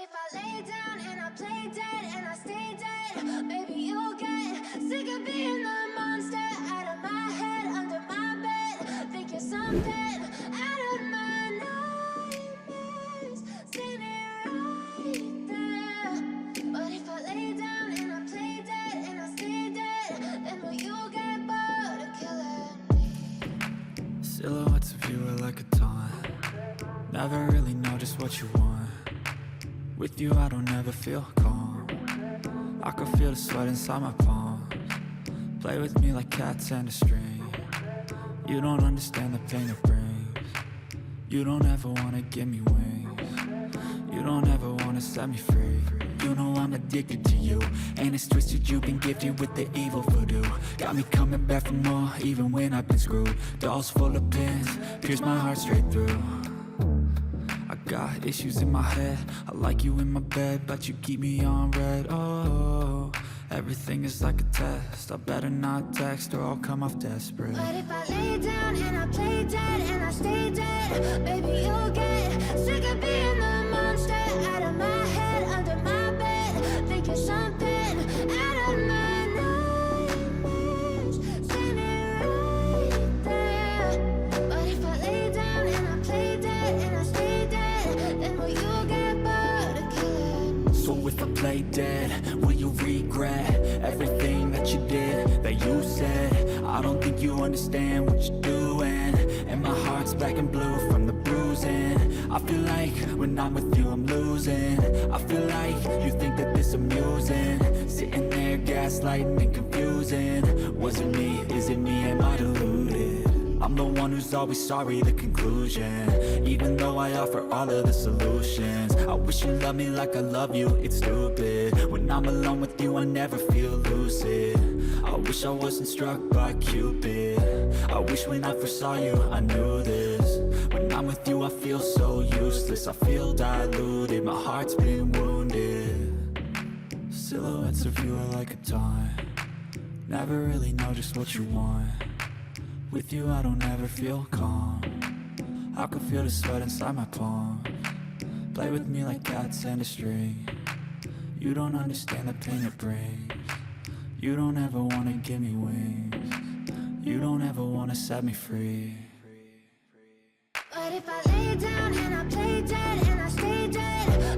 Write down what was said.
if I lay down and I play dead and I stay dead? Maybe you'll get sick of being the monster out of my head, under my bed. Think you're something out of my nightmares. See me right there. But if I lay down and I play dead and I stay dead, then will you get bored of killing me? Silhouettes of you are like a taunt. Never really know just what you want. With you I don't ever feel calm. I can feel the sweat inside my palms. Play with me like cats and a string. You don't understand the pain it brings. You don't ever wanna give me wings. You don't ever wanna set me free. You know I'm addicted to you, and it's twisted, you've been gifted with the evil voodoo. Got me coming back for more, even when I've been screwed. Dolls full of pins, pierce my heart straight through. I got issues in my head, I like you in my bed, but you keep me on red. Oh, everything is like a test, I better not text or I'll come off desperate. But if I lay down and I play dead and I stay dead, maybe you'll get sick of being the monster out of my head, under my bed. Think you're something out of my nightmares. See me right there. But if I lay down and I play dead and I stay dead, then will you get bored of killing me? So if I play dead, will you regret everything that you did, that you said? I don't think you understand what you're doing, and my heart's black and blue from the bruising. I feel like when I'm with you I'm losing. I feel like you think that this amusing, sitting there gaslighting and confusing. Was it me? Is it me? Am I deluded? I'm the one who's always sorry, the conclusion. Even though I offer all of the solutions, I wish you loved me like I love you, it's stupid. When I'm alone with you I never feel lucid. I wish I wasn't struck by Cupid. I wish when I first saw you I knew this. When I'm with you I feel so useless, I feel diluted, my heart's been wounded. Silhouettes of you are like a taunt. Never really know just what you want. With you I don't ever feel calm. I can feel the sweat inside my palms. Play with me like cats and a string. You don't understand the pain it brings. You don't ever wanna give me wings. You don't ever wanna set me free. But if I lay down and I play dead and I stay dead,